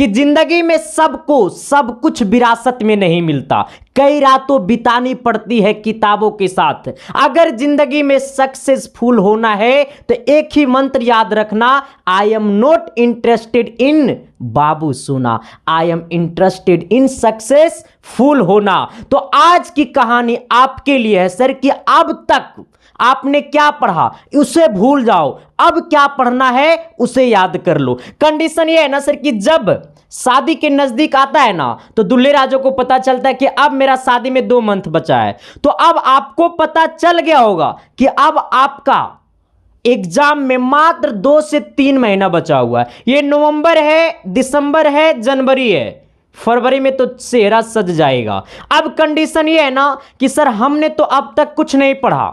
कि जिंदगी में सबको सब कुछ विरासत में नहीं मिलता, कई रातों बितानी पड़ती है किताबों के साथ। अगर जिंदगी में सक्सेसफुल होना है तो एक ही मंत्र याद रखना, I am not interested in बाबू सोना, I am interested in successful होना। तो आज की कहानी आपके लिए है सर कि अब तक आपने क्या पढ़ा उसे भूल जाओ, अब क्या पढ़ना है उसे याद कर लो। कंडीशन ये है ना सर कि जब शादी के नजदीक आता है ना तो दूल्हे राजा को पता चलता है कि अब मेरा शादी में 2 मंथ बचा है। तो अब आपको पता चल गया होगा कि अब आपका एग्जाम में मात्र 2 से 3 महीना बचा हुआ है। ये नवंबर है, दिसंबर है, जनवरी है, फरवरी में तो चेहरा सज जाएगा। अब कंडीशन ये है ना कि सर हमने तो अब तक कुछ नहीं पढ़ा,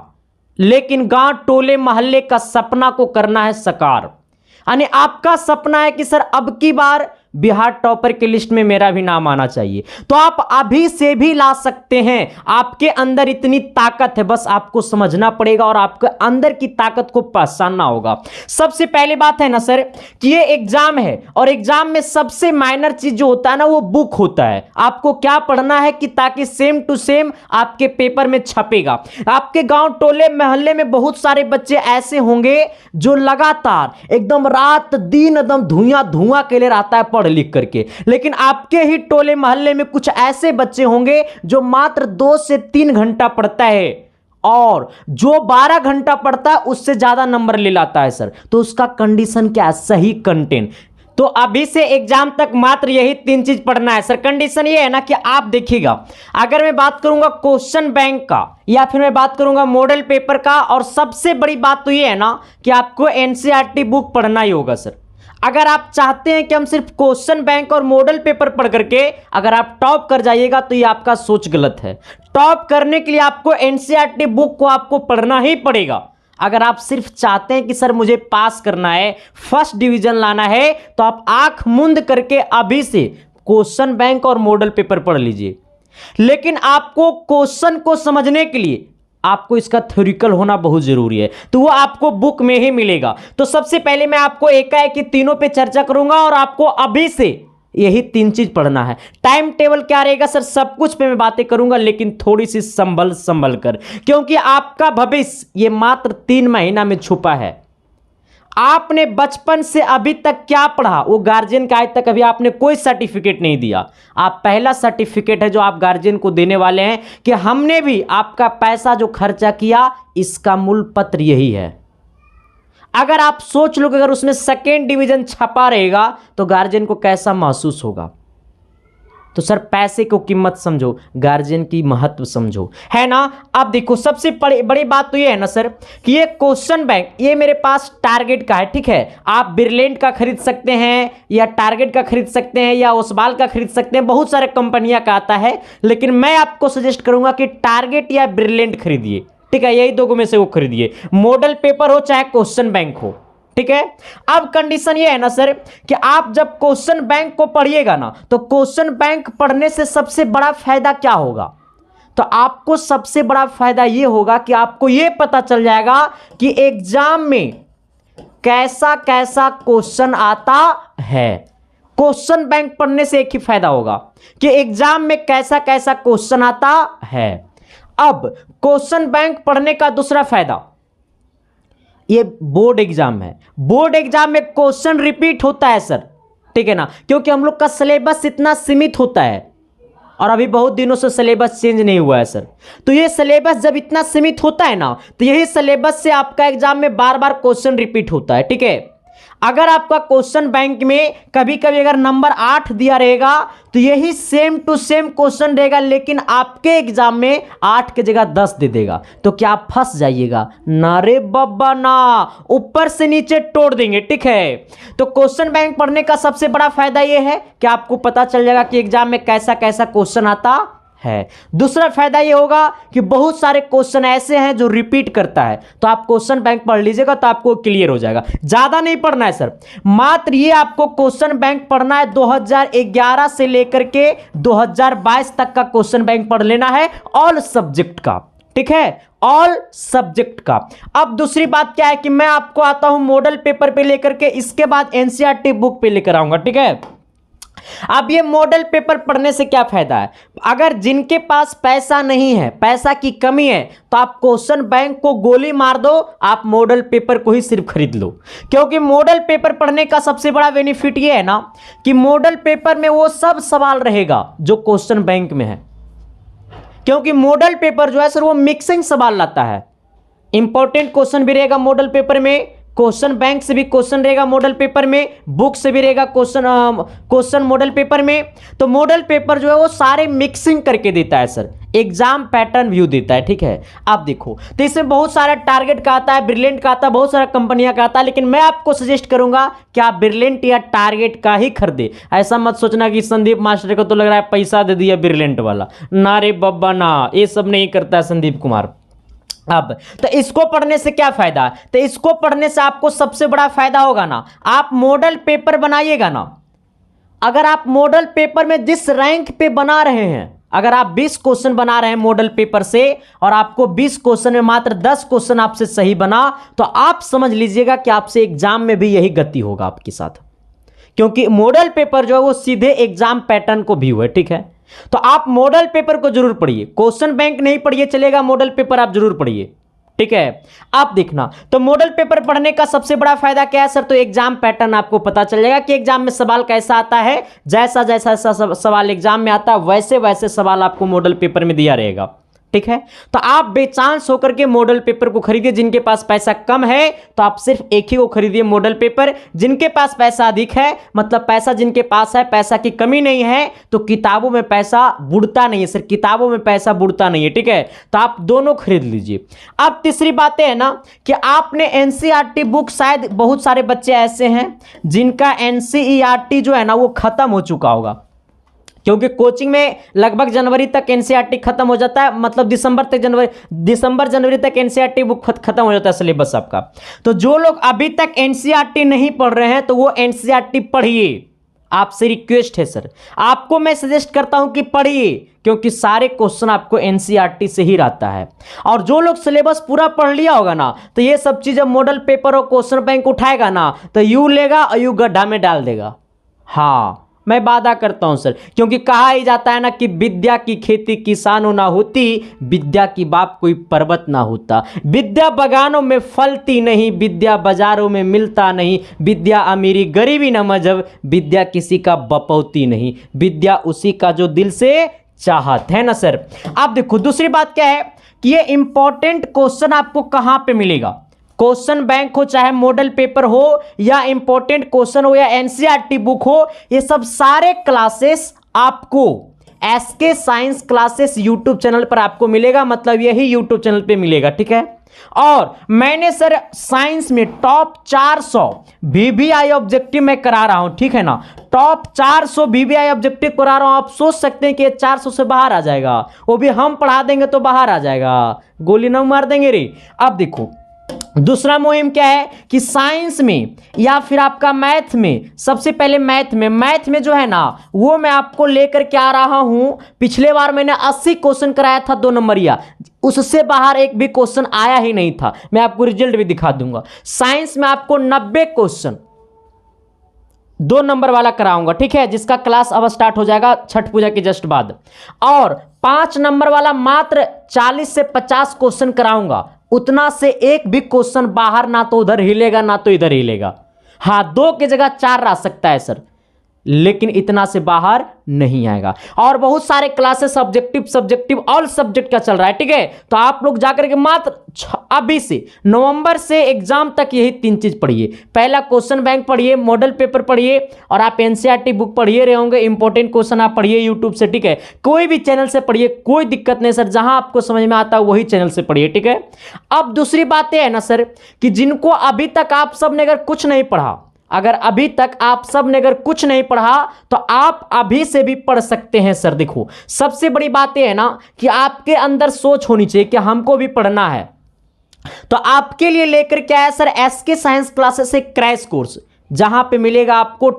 लेकिन गांव टोले मोहल्ले का सपना को करना है साकार। यानी आपका सपना है कि सर अब की बार बिहार टॉपर की लिस्ट में मेरा भी नाम आना चाहिए, तो आप अभी से भी ला सकते हैं। आपके अंदर इतनी ताकत है, बस आपको समझना पड़ेगा और आपके अंदर की ताकत को पहचानना होगा। सबसे पहली बात है ना सर कि ये एग्जाम है और एग्जाम में सबसे माइनर चीज जो होता है ना वो बुक होता है। आपको क्या पढ़ना है कि ताकि सेम टू सेम आपके पेपर में छपेगा। आपके गांव टोले मोहल्ले में बहुत सारे बच्चे ऐसे होंगे जो लगातार एकदम रात दिन एकदम धुआं धुआं के लिए रहता है पढ़ लिख करके, लेकिन आपके ही टोले मोहल्ले में कुछ ऐसे बच्चे होंगे जो मात्र 2 से 3 घंटा पढ़ता है और जो 12 घंटा पढ़ता है उससे ज्यादा नंबर ले लाता है सर। तो उसका कंडीशन क्या है? सही कंटेंट। तो अभी से एग्जाम तक मात्र यही 3 चीज पढ़ना है सर। कंडीशन ये है ना कि आप देखिएगा, अगर मैं बात करूंगा क्वेश्चन बैंक का या फिर मैं बात करूंगा मॉडल पेपर का, और सबसे बड़ी बात तो ये है ना कि आपको एनसीईआरटी बुक पढ़ना ही होगा सर। अगर आप चाहते हैं कि हम सिर्फ क्वेश्चन बैंक और मॉडल पेपर पढ़ करके अगर आप टॉप कर जाइएगा तो ये आपका सोच गलत है। टॉप करने के लिए आपको एनसीईआरटी बुक को आपको पढ़ना ही पड़ेगा। अगर आप सिर्फ चाहते हैं कि सर मुझे पास करना है, फर्स्ट डिवीजन लाना है, तो आप आंख मूंद करके अभी से क्वेश्चन बैंक और मॉडल पेपर पढ़ लीजिए। लेकिन आपको क्वेश्चन को समझने के लिए आपको इसका थ्योरिकल होना बहुत जरूरी है, तो वो आपको बुक में ही मिलेगा। तो सबसे पहले मैं आपको एकाएक तीनों पे चर्चा करूंगा और आपको अभी से यही 3 चीज पढ़ना है। टाइम टेबल क्या रहेगा सर, सब कुछ पे मैं बातें करूंगा, लेकिन थोड़ी सी संभल कर, क्योंकि आपका भविष्य ये मात्र 3 महीना में छुपा है। आपने बचपन से अभी तक क्या पढ़ा वो गार्जियन का आज तक अभी आपने कोई सर्टिफिकेट नहीं दिया। आप पहला सर्टिफिकेट है जो आप गार्जियन को देने वाले हैं कि हमने भी आपका पैसा जो खर्चा किया इसका मूल पत्र यही है। अगर आप सोच लो कि अगर उसमें 2nd डिवीजन छपा रहेगा तो गार्जियन को कैसा महसूस होगा। तो सर पैसे को कीमत समझो, गार्जियन की महत्व समझो, है ना। अब देखो सबसे बड़ी बात तो ये है ना सर कि ये क्वेश्चन बैंक ये मेरे पास टारगेट का है, ठीक है। आप ब्रिलियंट का खरीद सकते हैं या टारगेट का खरीद सकते हैं या ओसवाल का खरीद सकते हैं, बहुत सारे कंपनियां का आता है, लेकिन मैं आपको सजेस्ट करूंगा कि टारगेट या ब्रिलियंट खरीदिए, ठीक है। यही 2 में से वो खरीदिए, मॉडल पेपर हो चाहे क्वेश्चन बैंक हो, ठीक है। अब कंडीशन ये है ना सर कि आप जब क्वेश्चन बैंक को पढ़िएगा ना तो क्वेश्चन बैंक पढ़ने से सबसे बड़ा फायदा क्या होगा, तो आपको सबसे बड़ा फायदा ये होगा कि आपको ये पता चल जाएगा कि एग्जाम में कैसा कैसा क्वेश्चन आता है। क्वेश्चन बैंक पढ़ने से एक ही फायदा होगा कि एग्जाम में कैसा कैसा क्वेश्चन आता है। अब क्वेश्चन बैंक पढ़ने का दूसरा फायदा, ये बोर्ड एग्जाम है, बोर्ड एग्जाम में क्वेश्चन रिपीट होता है सर, ठीक है ना, क्योंकि हम लोग का सिलेबस इतना सीमित होता है और अभी बहुत दिनों से सिलेबस चेंज नहीं हुआ है सर। तो ये सिलेबस जब इतना सीमित होता है ना तो यही सिलेबस से आपका एग्जाम में बार बार क्वेश्चन रिपीट होता है, ठीक है। अगर आपका क्वेश्चन बैंक में कभी कभी अगर नंबर 8 दिया रहेगा तो यही सेम टू सेम क्वेश्चन रहेगा, लेकिन आपके एग्जाम में 8 की जगह 10 दे देगा, तो क्या आप फंस जाइएगा? ना रे बाबा ना, ऊपर से नीचे तोड़ देंगे, ठीक है। तो क्वेश्चन बैंक पढ़ने का सबसे बड़ा फायदा यह है कि आपको पता चल जाएगा कि एग्जाम में कैसा कैसा क्वेश्चन आता है। दूसरा फायदा ये होगा कि बहुत सारे क्वेश्चन ऐसे हैं जो रिपीट करता है, तो आप क्वेश्चन बैंक पढ़ लीजिएगा तो आपको क्लियर हो जाएगा। ज्यादा नहीं पढ़ना है सर, मात्र ये आपको क्वेश्चन बैंक पढ़ना है 2011 से लेकर के 2022 तक का क्वेश्चन बैंक पढ़ लेना है, ऑल सब्जेक्ट का, ठीक है, ऑल सब्जेक्ट का। अब दूसरी बात क्या है कि मैं आपको आता हूं मॉडल पेपर पे लेकर के, इसके बाद एनसीईआरटी बुक पे लेकर आऊंगा, ठीक है। अब ये मॉडल पेपर पढ़ने से क्या फायदा है? अगर जिनके पास पैसा नहीं है, पैसा की कमी है, तो आप क्वेश्चन बैंक को गोली मार दो, आप मॉडल पेपर को ही सिर्फ खरीद लो। क्योंकि मॉडल पेपर पढ़ने का सबसे बड़ा बेनिफिट ये है ना कि मॉडल पेपर में वो सब सवाल रहेगा जो क्वेश्चन बैंक में है। क्योंकि मॉडल पेपर जो है सर वो मिक्सिंग सवाल लाता है। इंपॉर्टेंट क्वेश्चन भी रहेगा मॉडल पेपर में, क्वेश्चन बैंक से भी क्वेश्चन रहेगा मॉडल पेपर में, बुक से भी रहेगा क्वेश्चन मॉडल पेपर में। तो मॉडल पेपर जो है वो सारे मिक्सिंग करके देता है सर, एग्जाम पैटर्न व्यू देता है। ठीक है, आप देखो तो इसमें बहुत सारा टारगेट का आता है, ब्रिलियंट का आता है, बहुत सारा कंपनियां का आता है, लेकिन मैं आपको सजेस्ट करूंगा कि आप ब्रिलियंट या टारगेट का ही खरीदे। ऐसा मत सोचना कि संदीप मास्टर को तो लग रहा है पैसा दे दिया ब्रिलियंट वाला, ना रे बब्बा ना, ये सब नहीं करता है संदीप कुमार। अब तो इसको पढ़ने से क्या फायदा है? तो इसको पढ़ने से आपको सबसे बड़ा फायदा होगा ना, आप मॉडल पेपर बनाइएगा ना, अगर आप मॉडल पेपर में जिस रैंक पे बना रहे हैं, अगर आप 20 क्वेश्चन बना रहे हैं मॉडल पेपर से और आपको 20 क्वेश्चन में मात्र 10 क्वेश्चन आपसे सही बना, तो आप समझ लीजिएगा कि आपसे एग्जाम में भी यही गति होगा आपके साथ। क्योंकि मॉडल पेपर जो है वो सीधे एग्जाम पैटर्न को व्यू है। ठीक है, तो आप मॉडल पेपर को जरूर पढ़िए, क्वेश्चन बैंक नहीं पढ़िए चलेगा, मॉडल पेपर आप जरूर पढ़िए। ठीक है, आप देखना तो मॉडल पेपर पढ़ने का सबसे बड़ा फायदा क्या है सर? तो एग्जाम पैटर्न आपको पता चल जाएगा कि एग्जाम में सवाल कैसा आता है। जैसा जैसा सवाल एग्जाम में आता है वैसे वैसे सवाल आपको मॉडल पेपर में दिया रहेगा। ठीक है, तो आप बेचांस होकर के मॉडल पेपर को खरीदिए। जिनके पास पैसा कम है तो आप सिर्फ एक ही को खरीदिए मॉडल पेपर। जिनके पास पैसा अधिक है, मतलब पैसा जिनके पास है, पैसा की कमी नहीं है, तो किताबों में पैसा बुड़ता नहीं है सर, किताबों में पैसा बुड़ता नहीं है। ठीक है, तो आप दोनों खरीद लीजिए। अब तीसरी बात है ना कि आपने एनसीईआरटी बुक, शायद बहुत सारे बच्चे ऐसे हैं जिनका एनसीईआरटी जो है ना वो खत्म हो चुका होगा, क्योंकि कोचिंग में लगभग जनवरी तक एनसीईआरटी खत्म हो जाता है, मतलब दिसंबर जनवरी तक एनसीईआरटी बुक खत्म हो जाता है सिलेबस आपका। तो जो लोग अभी तक एनसीईआरटी नहीं पढ़ रहे हैं तो वो एनसीईआरटी पढ़िए, आपसे रिक्वेस्ट है सर, आपको मैं सजेस्ट करता हूं कि पढ़िए, क्योंकि सारे क्वेश्चन आपको एनसीईआरटी से ही रहता है। और जो लोग सिलेबस पूरा पढ़ लिया होगा ना, तो ये सब चीजें मॉडल पेपर और क्वेश्चन बैंक उठाएगा ना तो यू लेगा और यू गड्ढा में डाल देगा। हाँ, मैं वादा करता हूं सर, क्योंकि कहा ही जाता है ना कि विद्या की खेती किसानों ना होती, विद्या की बाप कोई पर्वत ना होता। विद्या बगानों में फलती नहीं, विद्या बाजारों में मिलता नहीं, विद्या अमीरी गरीबी न मजहब, विद्या किसी का बपौती नहीं, विद्या उसी का जो दिल से चाहत है ना सर। आप देखो दूसरी बात क्या है कि ये इंपॉर्टेंट क्वेश्चन आपको कहां पे मिलेगा? क्वेश्चन बैंक हो, चाहे मॉडल पेपर हो, या इंपॉर्टेंट क्वेश्चन हो, या एनसीईआरटी बुक हो, ये सब सारे क्लासेस आपको SK science classes YouTube channel पर आपको मिलेगा, मतलब यही यूट्यूब चैनल पे मिलेगा। ठीक है, और मैंने सर साइंस में टॉप 400 बीबीआई ऑब्जेक्टिव में करा रहा हूं। ठीक है ना, टॉप 400 बीबीआई ऑब्जेक्टिव करा रहा हूं। आप सोच सकते हैं कि 400 से बाहर आ जाएगा, वो भी हम पढ़ा देंगे तो बाहर आ जाएगा, गोली न मार देंगे रे। अब देखो दूसरा मुहिम क्या है कि साइंस में या फिर आपका मैथ में, सबसे पहले मैथ में जो है ना वो मैं आपको लेकर के आ रहा हूं। पिछले बार मैंने 80 क्वेश्चन कराया था 2 नंबरिया, उससे बाहर एक भी क्वेश्चन आया ही नहीं था। मैं आपको रिजल्ट भी दिखा दूंगा। साइंस में आपको 90 क्वेश्चन 2 नंबर वाला कराऊंगा। ठीक है, जिसका क्लास अब स्टार्ट हो जाएगा छठ पूजा के जस्ट बाद। और 5 नंबर वाला मात्र 40 से 50 क्वेश्चन कराऊंगा। उतना से एक भी क्वेश्चन बाहर ना तो उधर हिलेगा ना तो इधर हिलेगा। हाँ, 2 की जगह 4 आ सकता है सर, लेकिन इतना से बाहर नहीं आएगा। और बहुत सारे क्लासेस सब्जेक्टिव ऑल सब्जेक्ट का चल रहा है। ठीक है, तो आप लोग जाकर के मात्र अभी से नवंबर से एग्जाम तक यही 3 चीज पढ़िए। पहला क्वेश्चन बैंक पढ़िए, मॉडल पेपर पढ़िए, और आप एनसीईआरटी बुक पढ़िए रहे होंगे। इंपॉर्टेंट क्वेश्चन आप पढ़िए यूट्यूब से। ठीक है, कोई भी चैनल से पढ़िए, कोई दिक्कत नहीं सर, जहां आपको समझ में आता है वही चैनल से पढ़िए। ठीक है, अब दूसरी बात यह है ना सर कि जिनको अभी तक आप सबने अगर कुछ नहीं पढ़ा, कुछ नहीं पढ़ा तो आप अभी से भी पढ़ सकते हैं सर। देखो सबसे बड़ी बात यह है ना कि आपके अंदर सोच होनी चाहिए कि हमको भी पढ़ना है। तो आपके लिए लेकर के आया सर एसके साइंस क्लासेस एक क्रैश कोर्स, जहां पे मिलेगा आपको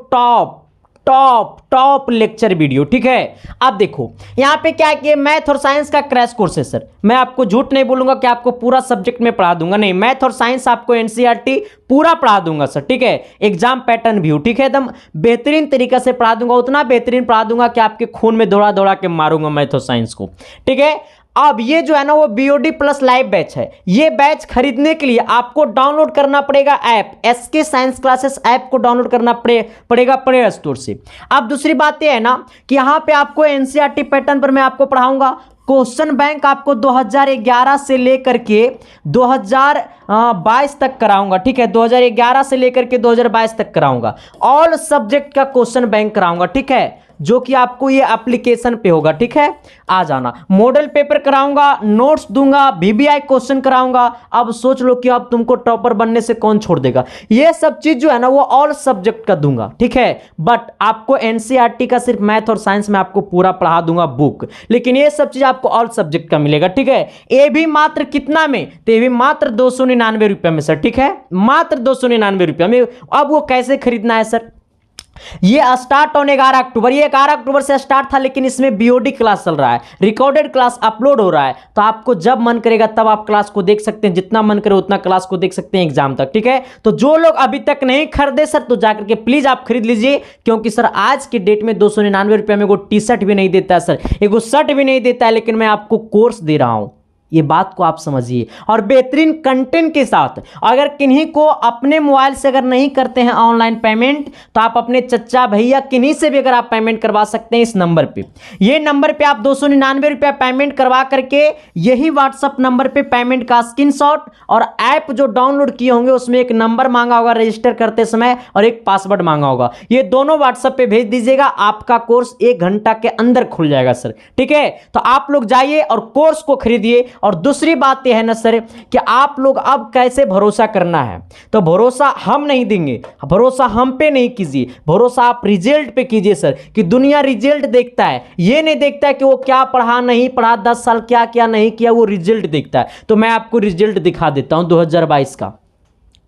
टॉप लेक्चर वीडियो, ठीक है। अब देखो यहां पे क्या है कि मैथ और साइंस का क्रैश कोर्स है सर। मैं आपको झूठ नहीं बोलूंगा कि आपको पूरा सब्जेक्ट में पढ़ा दूंगा, नहीं, मैथ और साइंस आपको एनसीईआरटी पूरा पढ़ा दूंगा सर, ठीक है। एग्जाम पैटर्न व्यू, ठीक है, एकदम बेहतरीन तरीके से पढ़ा दूंगा, उतना बेहतरीन पढ़ा दूंगा कि आपके खून में दौड़ा दौड़ा के मारूंगा मैथ और साइंस को, ठीक है। अब ये जो है ना वो बीओडी प्लस लाइव बैच है। ये बैच खरीदने के लिए आपको डाउनलोड करना पड़ेगा app, SK science classes app को डाउनलोड करना पड़ेगा प्ले स्टोर से। अब दूसरी बात ये है ना कि यहां पे आपको एनसीईआरटी पैटर्न पर मैं आपको पढ़ाऊंगा। क्वेश्चन बैंक आपको 2011 से लेकर के 2022 तक कराऊंगा, ठीक है। 2011 से लेकर के 2022 तक कराऊंगा। ऑल सब्जेक्ट का क्वेश्चन बैंक कराऊंगा, ठीक है, जो कि आपको ये एप्लीकेशन पे होगा, ठीक है। आ जाना, मॉडल पेपर कराऊंगा, नोट्स दूंगा, बीबीआई क्वेश्चन कराऊंगा। अब सोच लो कि अब तुमको टॉपर बनने से कौन छोड़ देगा। ये सब चीज जो है ना वो ऑल सब्जेक्ट का दूंगा, ठीक है। बट आपको एनसीईआरटी का सिर्फ मैथ और साइंस में आपको पूरा पढ़ा दूंगा बुक, लेकिन ये सब चीज आपको ऑल सब्जेक्ट का मिलेगा, ठीक है। ये भी मात्र कितना में, तो ये भी मात्र 299 रुपये में सर, ठीक है, मात्र 299 रुपये में। अब वो कैसे खरीदना है सर, ये स्टार्ट ऑन 11 अक्टूबर, ये 11 अक्टूबर से स्टार्ट था, लेकिन इसमें बीओडी क्लास चल रहा है, रिकॉर्डेड क्लास अपलोड हो रहा है। तो आपको जब मन करेगा तब आप क्लास को देख सकते हैं, जितना मन करे उतना क्लास को देख सकते हैं एग्जाम तक, ठीक है। तो जो लोग अभी तक नहीं खरीदे सर, तो जाकर के प्लीज आप खरीद लीजिए, क्योंकि सर आज के डेट में 299 रुपये में वो टी शर्ट भी नहीं देता है सर, एक शर्ट भी नहीं देता है, लेकिन मैं आपको कोर्स दे रहा हूं, ये बात को आप समझिए, और बेहतरीन कंटेंट के साथ। अगर किन्हीं को अपने मोबाइल से अगर नहीं करते हैं ऑनलाइन पेमेंट, तो आप अपने चचा भैया किन्हीं से भी अगर आप पेमेंट करवा सकते हैं इस नंबर पे। ये नंबर पे आप 299 रुपया पेमेंट करवा करके यही व्हाट्सअप नंबर पे पेमेंट का स्क्रीनशॉट और ऐप जो डाउनलोड किए होंगे उसमें एक नंबर मांगा होगा रजिस्टर करते समय और एक पासवर्ड मांगा होगा, ये दोनों व्हाट्सएप पे भेज दीजिएगा। आपका कोर्स 1 घंटा के अंदर खुल जाएगा सर, ठीक है। तो आप लोग जाइए और कोर्स को खरीदिए। और दूसरी बात यह है ना सर कि आप लोग अब कैसे भरोसा करना है, तो भरोसा हम नहीं देंगे, भरोसा हम पे नहीं कीजिए, भरोसा आप रिजल्ट पे कीजिए सर। कि दुनिया रिजल्ट देखता है, ये नहीं देखता है कि वो क्या पढ़ा नहीं पढ़ा, 10 साल क्या क्या नहीं किया, वो रिजल्ट देखता है। तो मैं आपको रिजल्ट दिखा देता हूं 2022 का,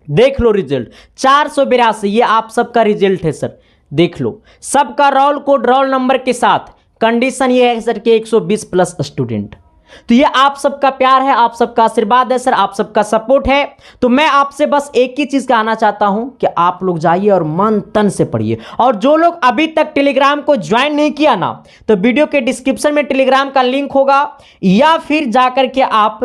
देख लो रिजल्ट 482, ये आप सबका रिजल्ट है सर, देख लो सबका रोल कोड रोल नंबर के साथ। कंडीशन ये है सर कि 120 प्लस स्टूडेंट। तो ये आप सबका प्यार है, आप सबका आशीर्वाद है सर, आप सबका सपोर्ट है। तो मैं आपसे बस एक ही चीज कहना चाहता हूं कि आप लोग जाइए और मन तन से पढ़िए। और जो लोग अभी तक टेलीग्राम को ज्वाइन नहीं किया ना, तो वीडियो के डिस्क्रिप्शन में टेलीग्राम का लिंक होगा, या फिर जाकर के आप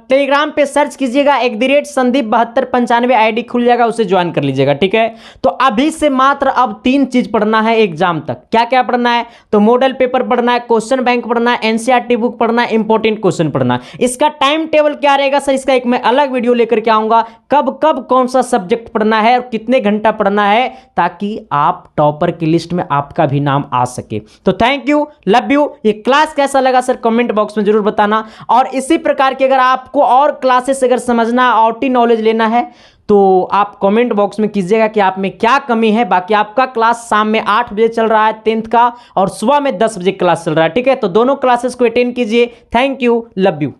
टेलीग्राम पे सर्च कीजिएगा @संदीप7295 आईडी खुल जाएगा, उसे ज्वाइन कर लीजिएगा, ठीक है। तो अभी से मात्र अब 3 चीज पढ़ना है एग्जाम तक। क्या क्या पढ़ना है, तो मॉडल पेपर पढ़ना है, क्वेश्चन बैंक पढ़ना है, एनसीईआरटी बुक पढ़ना है, इंपॉर्टेंट क्वेश्चन पढ़ना है। इसका टाइम टेबल क्या रहेगा सर, इसका एक मैं अलग वीडियो लेकर के आऊंगा, कब कब कौन सा सब्जेक्ट पढ़ना है और कितने घंटा पढ़ना है, ताकि आप टॉपर की लिस्ट में आपका भी नाम आ सके। तो थैंक यू, लव यू। ये क्लास कैसा लगा सर कमेंट बॉक्स में जरूर बताना। और इसी प्रकार की अगर आपको और क्लासेस अगर समझना, ऑटी नॉलेज लेना है, तो आप कमेंट बॉक्स में कीजिएगा कि आप में क्या कमी है। बाकी आपका क्लास शाम में 8 बजे चल रहा है 10th का, और सुबह में 10 बजे क्लास चल रहा है, ठीक है। तो दोनों क्लासेस को अटेंड कीजिए। Thank you, love you.